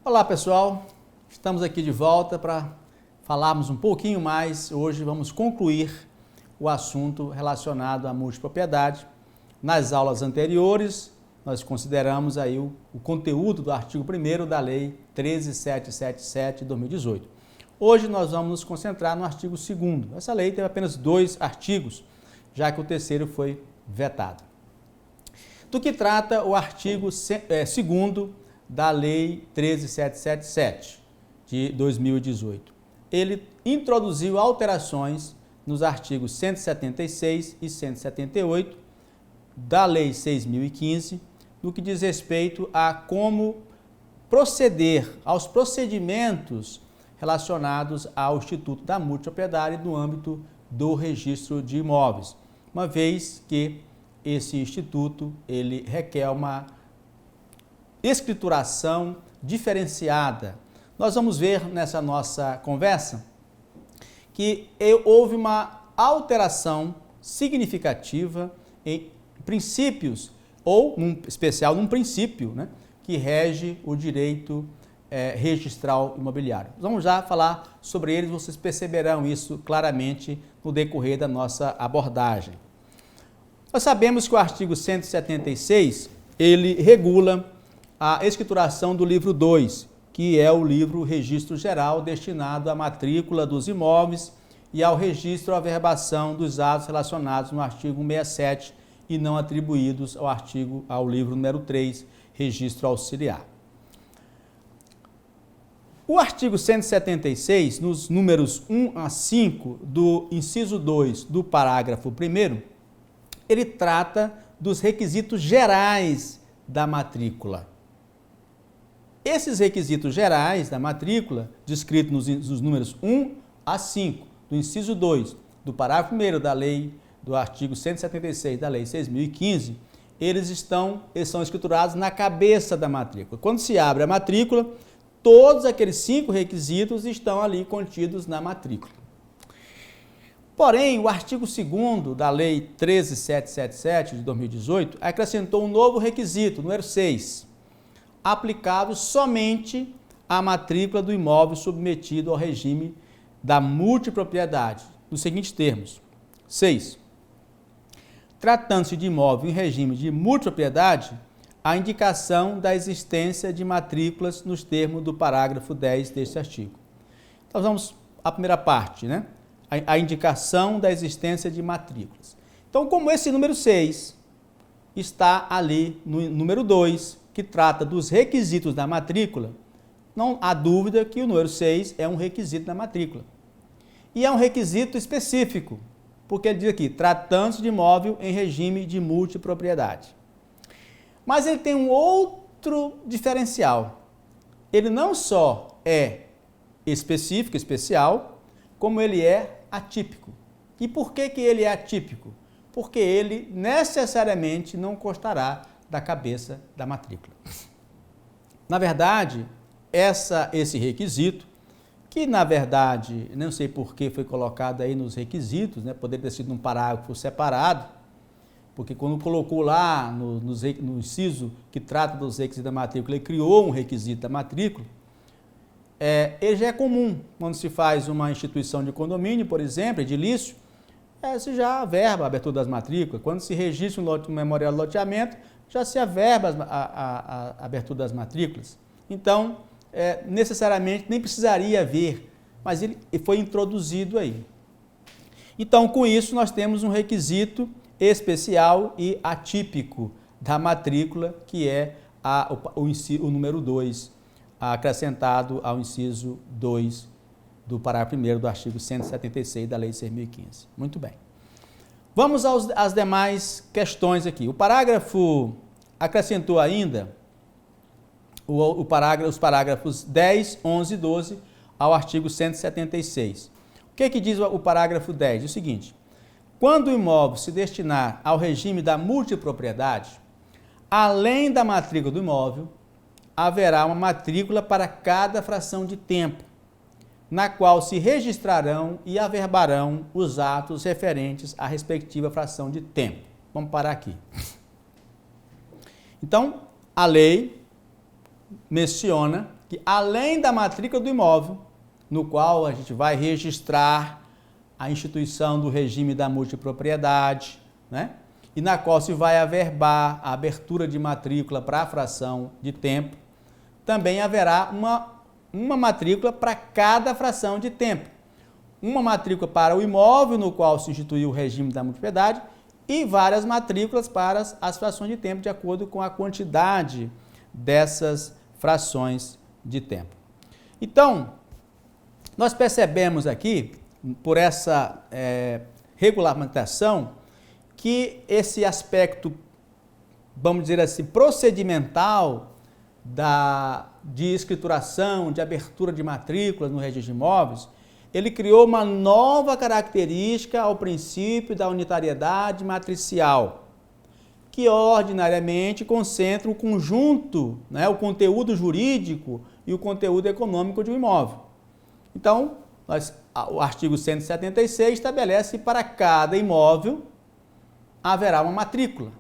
Olá pessoal, estamos aqui de volta para falarmos um pouquinho mais. Hoje vamos concluir o assunto relacionado à multipropriedade. Nas aulas anteriores, nós consideramos aí o conteúdo do artigo 1º da Lei 13.777 de 2018. Hoje nós vamos nos concentrar no artigo 2º. Essa lei teve apenas 2 artigos, já que o terceiro foi vetado. Do que trata o artigo 2º da Lei 13.777 de 2018? Ele introduziu alterações nos artigos 176 e 178 da Lei 6.015, no que diz respeito a como proceder aos procedimentos relacionados ao Instituto da Multipropriedade no âmbito do registro de imóveis, uma vez que esse instituto ele requer uma escrituração diferenciada. Nós vamos ver nessa nossa conversa que houve uma alteração significativa em princípios, ou em especial num princípio, que rege o direito registral imobiliário. Vamos já falar sobre eles, vocês perceberão isso claramente no decorrer da nossa abordagem. Nós sabemos que o artigo 176, ele regula a escrituração do livro 2, que é o livro Registro Geral destinado à matrícula dos imóveis e ao registro ou averbação dos atos relacionados no artigo 167 e não atribuídos ao livro número 3, Registro Auxiliar. O artigo 176, nos números 1 a 5 do inciso 2 do parágrafo 1º, ele trata dos requisitos gerais da matrícula. Esses requisitos gerais da matrícula, descritos nos números 1 a 5 do inciso 2 do parágrafo 1º da lei, do artigo 176 da Lei 6.015, eles são escriturados na cabeça da matrícula. Quando se abre a matrícula, todos aqueles 5 requisitos estão ali contidos na matrícula. Porém, o artigo 2º da Lei 13.777 de 2018 acrescentou um novo requisito, número 6, aplicável somente à matrícula do imóvel submetido ao regime da multipropriedade, nos seguintes termos. 6. Tratando-se de imóvel em regime de multipropriedade, a indicação da existência de matrículas nos termos do parágrafo 10 deste artigo. Então, vamos à primeira parte, a indicação da existência de matrículas. Então, como esse número 6 está ali no número 2, que trata dos requisitos da matrícula, não há dúvida que o número 6 é um requisito da matrícula. E é um requisito específico, porque ele diz aqui, tratando-se de imóvel em regime de multipropriedade. Mas ele tem um outro diferencial. Ele não só é específico, especial, como ele é atípico. E por que ele é atípico? Porque ele necessariamente não constará da cabeça da matrícula. Na verdade, esse requisito, que na verdade, não sei por que foi colocado aí nos requisitos, poderia ter sido num parágrafo separado, porque quando colocou lá no inciso que trata dos requisitos da matrícula, ele criou um requisito da matrícula, ele já é comum, quando se faz uma instituição de condomínio, por exemplo, edilício, se já averba a abertura das matrículas. Quando se registra um memorial de loteamento, já se averba a abertura das matrículas. Então, necessariamente nem precisaria haver, mas ele foi introduzido aí. Então, com isso, nós temos um requisito especial e atípico da matrícula, que é o número 2, acrescentado ao inciso 2 do parágrafo 1º do artigo 176 da Lei 6.015. Muito bem. Vamos às demais questões aqui. O parágrafo acrescentou ainda os parágrafos 10, 11 e 12 ao artigo 176. O que diz o parágrafo 10? É o seguinte: quando o imóvel se destinar ao regime da multipropriedade, além da matrícula do imóvel, haverá uma matrícula para cada fração de tempo, na qual se registrarão e averbarão os atos referentes à respectiva fração de tempo. Vamos parar aqui. Então, a lei menciona que além da matrícula do imóvel, no qual a gente vai registrar a instituição do regime da multipropriedade, né? E na qual se vai averbar a abertura de matrícula para a fração de tempo, também haverá uma matrícula para cada fração de tempo. Uma matrícula para o imóvel no qual se instituiu o regime da multipropriedade e várias matrículas para as frações de tempo, de acordo com a quantidade dessas frações de tempo. Então, nós percebemos aqui, por essa regulamentação, que esse aspecto, vamos dizer assim, procedimental de escrituração, de abertura de matrículas no registro de imóveis, ele criou uma nova característica ao princípio da unitariedade matricial, que ordinariamente concentra o conjunto, né, o conteúdo jurídico e o conteúdo econômico de um imóvel. Então, o artigo 176 estabelece que para cada imóvel haverá uma matrícula.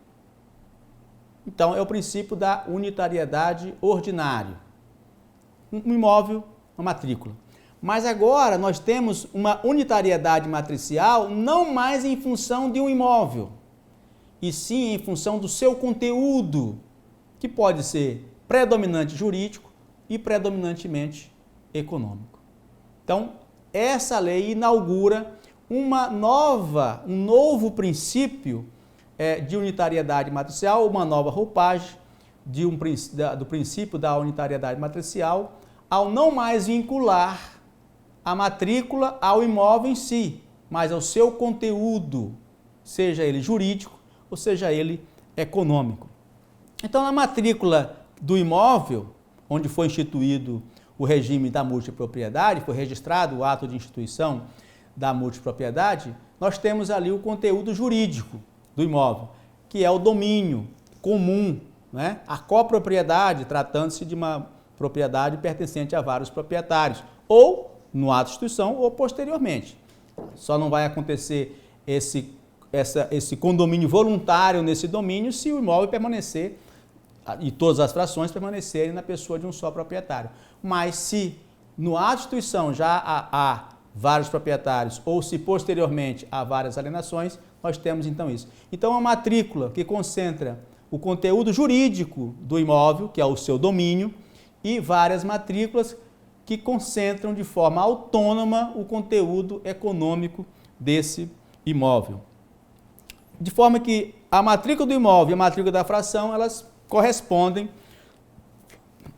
Então, é o princípio da unitariedade ordinária. Um imóvel, uma matrícula. Mas agora nós temos uma unitariedade matricial não mais em função de um imóvel, e sim em função do seu conteúdo, que pode ser predominante jurídico e predominantemente econômico. Então, essa lei inaugura um novo princípio de unitariedade matricial, uma nova roupagem do princípio da unitariedade matricial, ao não mais vincular a matrícula ao imóvel em si, mas ao seu conteúdo, seja ele jurídico ou seja ele econômico. Então, na matrícula do imóvel, onde foi instituído o regime da multipropriedade, foi registrado o ato de instituição da multipropriedade, nós temos ali o conteúdo jurídico do imóvel, que é o domínio comum, né? A copropriedade, tratando-se de uma propriedade pertencente a vários proprietários, ou no ato de instituição ou posteriormente. Só não vai acontecer esse condomínio voluntário nesse domínio se o imóvel permanecer e todas as frações permanecerem na pessoa de um só proprietário. Mas se no ato de instituição já há vários proprietários ou se posteriormente há várias alienações, nós temos então isso. Então, a matrícula que concentra o conteúdo jurídico do imóvel, que é o seu domínio, e várias matrículas que concentram de forma autônoma o conteúdo econômico desse imóvel. De forma que a matrícula do imóvel e a matrícula da fração, elas correspondem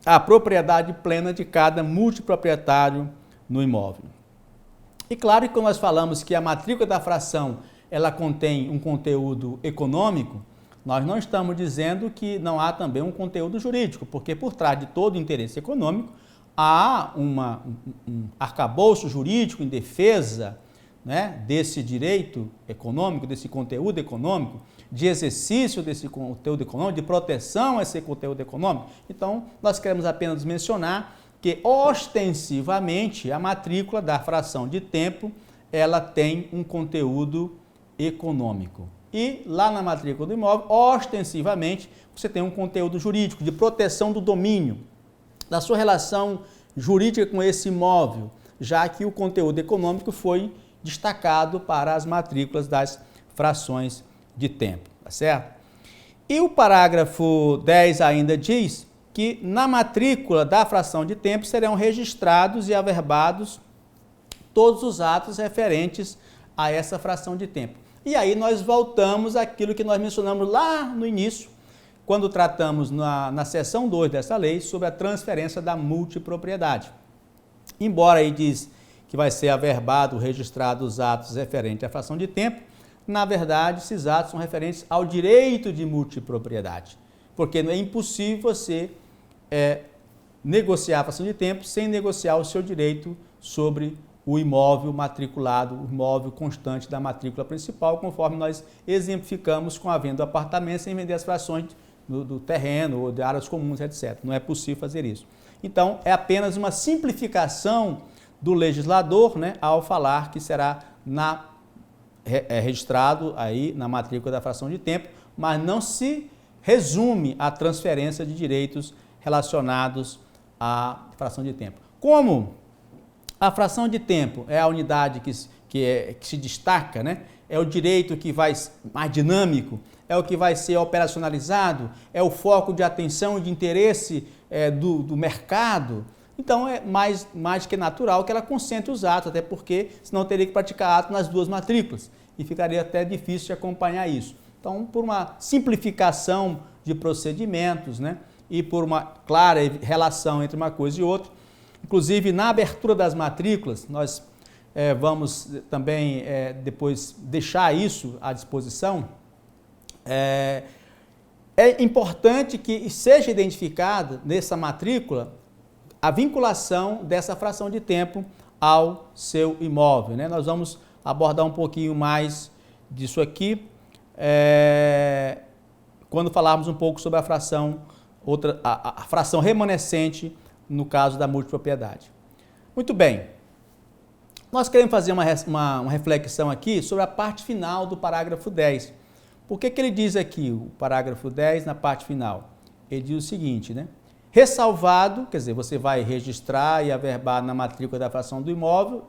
à propriedade plena de cada multiproprietário no imóvel. E claro que quando nós falamos que a matrícula da fração ela contém um conteúdo econômico, nós não estamos dizendo que não há também um conteúdo jurídico, porque por trás de todo interesse econômico há um arcabouço jurídico em defesa, né, desse direito econômico, desse conteúdo econômico, de exercício desse conteúdo econômico, de proteção a esse conteúdo econômico. Então, nós queremos apenas mencionar que, ostensivamente, a matrícula da fração de tempo, ela tem um conteúdo econômico. E lá na matrícula do imóvel, ostensivamente, você tem um conteúdo jurídico, de proteção do domínio, da sua relação jurídica com esse imóvel, já que o conteúdo econômico foi destacado para as matrículas das frações de tempo, tá certo? E o parágrafo 10 ainda diz que na matrícula da fração de tempo serão registrados e averbados todos os atos referentes a essa fração de tempo. E aí nós voltamos àquilo que nós mencionamos lá no início, quando tratamos na seção 2 dessa lei sobre a transferência da multipropriedade. Embora aí diz que vai ser averbado, registrado os atos referentes à fração de tempo, na verdade, esses atos são referentes ao direito de multipropriedade, porque é impossível você negociar a fração de tempo sem negociar o seu direito sobre o imóvel matriculado, o imóvel constante da matrícula principal, conforme nós exemplificamos com a venda do apartamento sem vender as frações do terreno ou de áreas comuns, etc. Não é possível fazer isso. Então, é apenas uma simplificação do legislador, né, ao falar que será registrado aí na matrícula da fração de tempo, mas não se resume à transferência de direitos relacionados a fração de tempo. Como a fração de tempo é a unidade que se destaca, né? É o direito que vai mais dinâmico, é o que vai ser operacionalizado, é o foco de atenção e de interesse do mercado. Então é mais que natural que ela concentre os atos, até porque senão teria que praticar atos nas duas matrículas e ficaria até difícil de acompanhar isso. Então, por uma simplificação de procedimentos, né, e por uma clara relação entre uma coisa e outra, inclusive na abertura das matrículas, nós vamos também depois deixar isso à disposição. É importante que seja identificada nessa matrícula a vinculação dessa fração de tempo ao seu imóvel, né? Nós vamos abordar um pouquinho mais disso aqui quando falarmos um pouco sobre a fração, a fração remanescente no caso da multipropriedade. Muito bem, nós queremos fazer uma reflexão aqui sobre a parte final do parágrafo 10. Por que ele diz aqui, o parágrafo 10, na parte final? Ele diz o seguinte, né? Ressalvado, quer dizer, você vai registrar e averbar na matrícula da fração do imóvel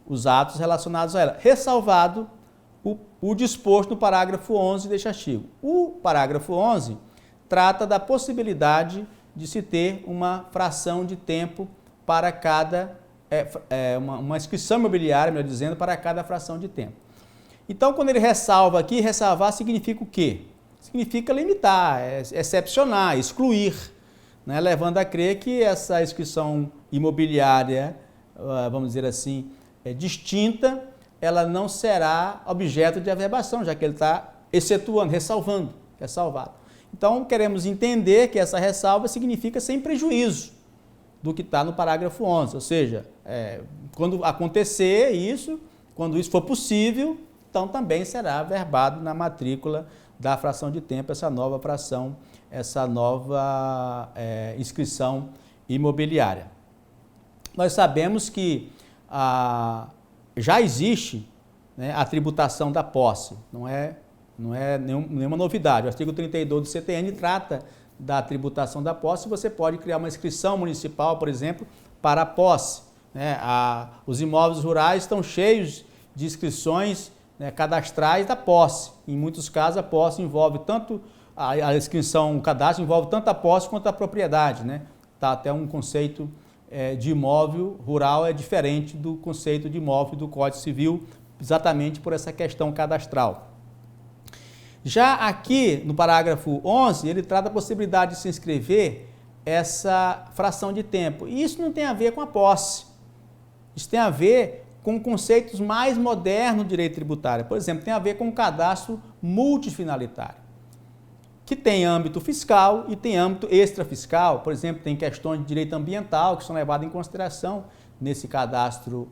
os atos relacionados a ela. Ressalvado o disposto no parágrafo 11 deste artigo. O parágrafo 11 trata da possibilidade de se ter uma fração de tempo para cada, uma inscrição imobiliária, melhor dizendo, para cada fração de tempo. Então, quando ele ressalva aqui, ressalvar significa o quê? Significa limitar, excepcionar, excluir, né? Levando a crer que essa inscrição imobiliária, vamos dizer assim, distinta, ela não será objeto de averbação, já que ele está excetuando, ressalvando, ressalvado. Então, queremos entender que essa ressalva significa sem prejuízo do que está no parágrafo 11, ou seja, quando acontecer isso, quando isso for possível, então também será averbado na matrícula da fração de tempo essa nova fração, essa nova inscrição imobiliária. Nós sabemos que já existe, né, a tributação da posse, não é nenhuma novidade. O artigo 32 do CTN trata da tributação da posse. Você pode criar uma inscrição municipal, por exemplo, para a posse, né? Os imóveis rurais estão cheios de inscrições, né, cadastrais da posse. Em muitos casos, a posse envolve tanto, a inscrição, o cadastro envolve tanto a posse quanto a propriedade, né? Tá, até um conceito de imóvel rural é diferente do conceito de imóvel do Código Civil, exatamente por essa questão cadastral. Já aqui, no parágrafo 11, ele trata a possibilidade de se inscrever essa fração de tempo. E isso não tem a ver com a posse. Isso tem a ver com conceitos mais modernos do direito tributário. Por exemplo, tem a ver com o cadastro multifinalitário, que tem âmbito fiscal e tem âmbito extrafiscal. Por exemplo, tem questões de direito ambiental que são levadas em consideração nesse cadastro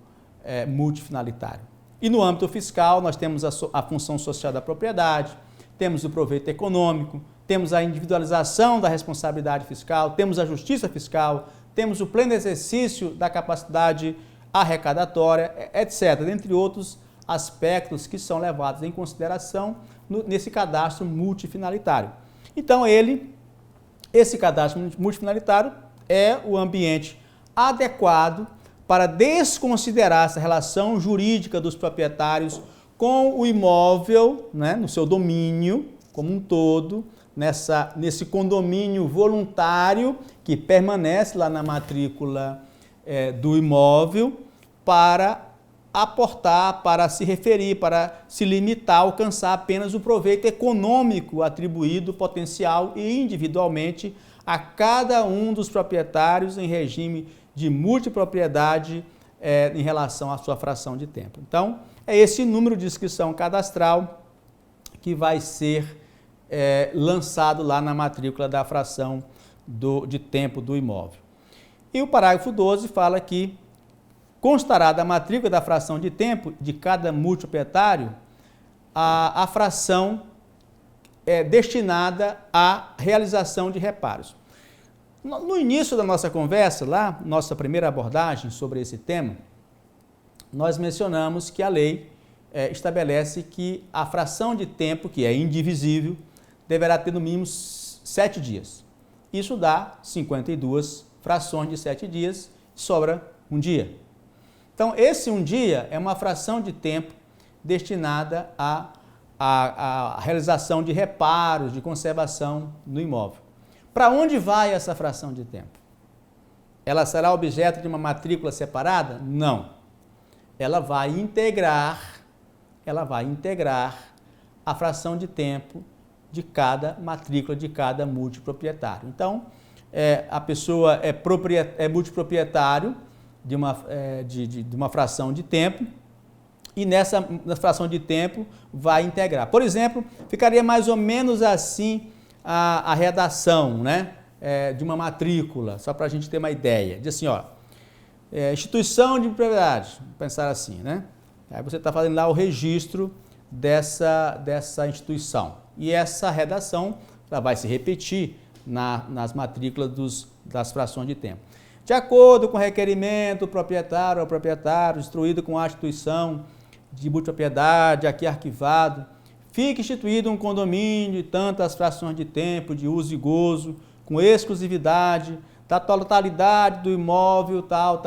multifinalitário. E no âmbito fiscal, nós temos a função social da propriedade, temos o proveito econômico, temos a individualização da responsabilidade fiscal, temos a justiça fiscal, temos o pleno exercício da capacidade arrecadatória, etc., dentre outros aspectos que são levados em consideração nesse cadastro multifinalitário. Então, esse cadastro multifinalitário é o ambiente adequado para desconsiderar essa relação jurídica dos proprietários com o imóvel, né, no seu domínio como um todo, nesse condomínio voluntário que permanece lá na matrícula do imóvel, para aportar, para se referir, para se limitar a alcançar apenas o proveito econômico atribuído potencial e individualmente a cada um dos proprietários em regime de multipropriedade em relação à sua fração de tempo. Então, é esse número de inscrição cadastral que vai ser lançado lá na matrícula da fração de tempo do imóvel. E o parágrafo 12 fala que constará da matrícula da fração de tempo de cada multiproprietário a fração destinada à realização de reparos. No início da nossa conversa, lá, nossa primeira abordagem sobre esse tema, nós mencionamos que a lei estabelece que a fração de tempo, que é indivisível, deverá ter no mínimo 7 dias. Isso dá 52 frações de 7 dias, sobra um dia. Então, esse um dia é uma fração de tempo destinada à realização de reparos, de conservação no imóvel. Para onde vai essa fração de tempo? Ela será objeto de uma matrícula separada? Não. Ela vai integrar a fração de tempo de cada matrícula, de cada multiproprietário. Então, a pessoa é multiproprietário de uma fração de tempo e nessa fração de tempo vai integrar. Por exemplo, ficaria mais ou menos assim a redação, né, de uma matrícula, só para a gente ter uma ideia. Diz assim, ó, instituição de propriedade, vamos pensar assim, né? Aí você está fazendo lá o registro dessa instituição. E essa redação ela vai se repetir nas matrículas das frações de tempo. De acordo com o requerimento do proprietário ou proprietário, instruído com a instituição de multipropriedade, aqui arquivado, fica instituído um condomínio de tantas frações de tempo, de uso e gozo, com exclusividade, da totalidade do imóvel, tal,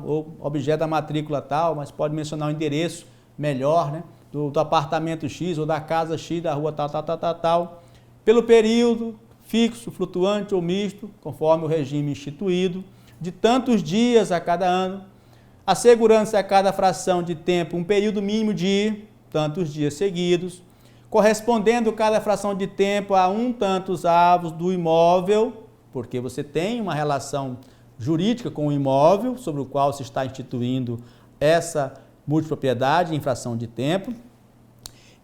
ou objeto da matrícula tal, mas pode mencionar o endereço melhor, né? Do apartamento X ou da casa X, da rua tal, pelo período fixo, flutuante ou misto, conforme o regime instituído, de tantos dias a cada ano, assegurando-se a cada fração de tempo um período mínimo de tantos dias seguidos, correspondendo cada fração de tempo a tantos avos do imóvel, porque você tem uma relação jurídica com o imóvel sobre o qual se está instituindo essa multipropriedade em fração de tempo,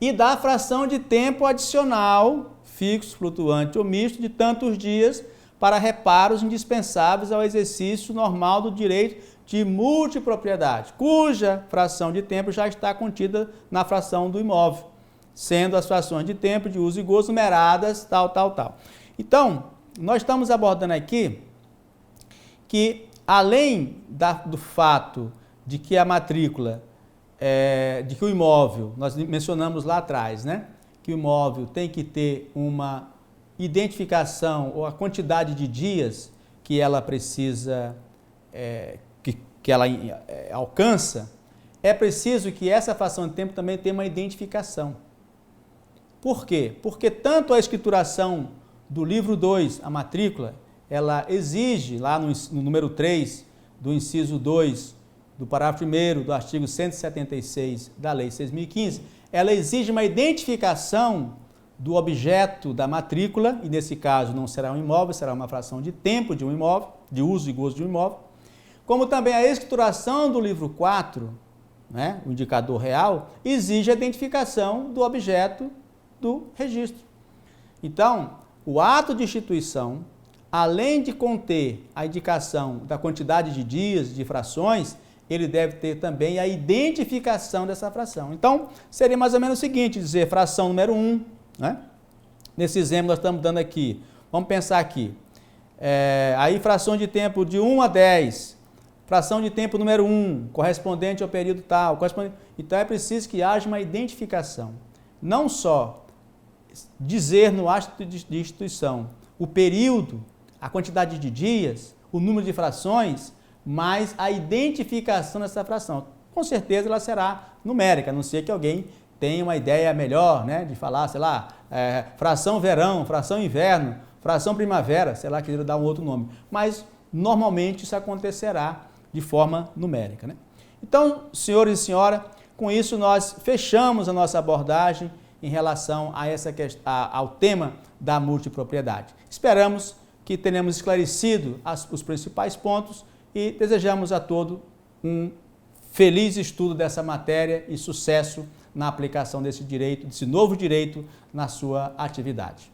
e da fração de tempo adicional, fixo, flutuante ou misto, de tantos dias para reparos indispensáveis ao exercício normal do direito de multipropriedade, cuja fração de tempo já está contida na fração do imóvel, sendo as frações de tempo de uso e gozo numeradas, tal. Então, nós estamos abordando aqui que, além do fato de que a matrícula, de que o imóvel, nós mencionamos lá atrás, né? Que o imóvel tem que ter uma identificação ou a quantidade de dias que ela precisa, que ela alcança, é preciso que essa fração de tempo também tenha uma identificação. Por quê? Porque tanto a escrituração do livro 2, a matrícula, ela exige, lá no número 3 do inciso 2, do parágrafo 1º do artigo 176 da Lei 6.015, ela exige uma identificação do objeto da matrícula, e nesse caso não será um imóvel, será uma fração de tempo de um imóvel, de uso e gozo de um imóvel, como também a escrituração do livro 4, né, o indicador real, exige a identificação do objeto do registro. Então, o ato de instituição, além de conter a indicação da quantidade de dias, de frações, ele deve ter também a identificação dessa fração. Então, seria mais ou menos o seguinte, dizer fração número 1, né? Nesse exemplo nós estamos dando aqui, vamos pensar aqui, aí fração de tempo de 1 a 10, fração de tempo número 1, correspondente ao período tal, então é preciso que haja uma identificação, não só dizer no ato de instituição o período, a quantidade de dias, o número de frações, mas a identificação dessa fração. Com certeza ela será numérica, a não ser que alguém tenha uma ideia melhor, né, de falar, sei lá, fração verão, fração inverno, fração primavera, sei lá, queira dar um outro nome. Mas, normalmente, isso acontecerá de forma numérica, né? Então, senhores e senhora, com isso nós fechamos a nossa abordagem em relação a ao tema da multipropriedade. Esperamos que tenhamos esclarecido os principais pontos e desejamos a todos um feliz estudo dessa matéria e sucesso na aplicação desse direito, desse novo direito na sua atividade.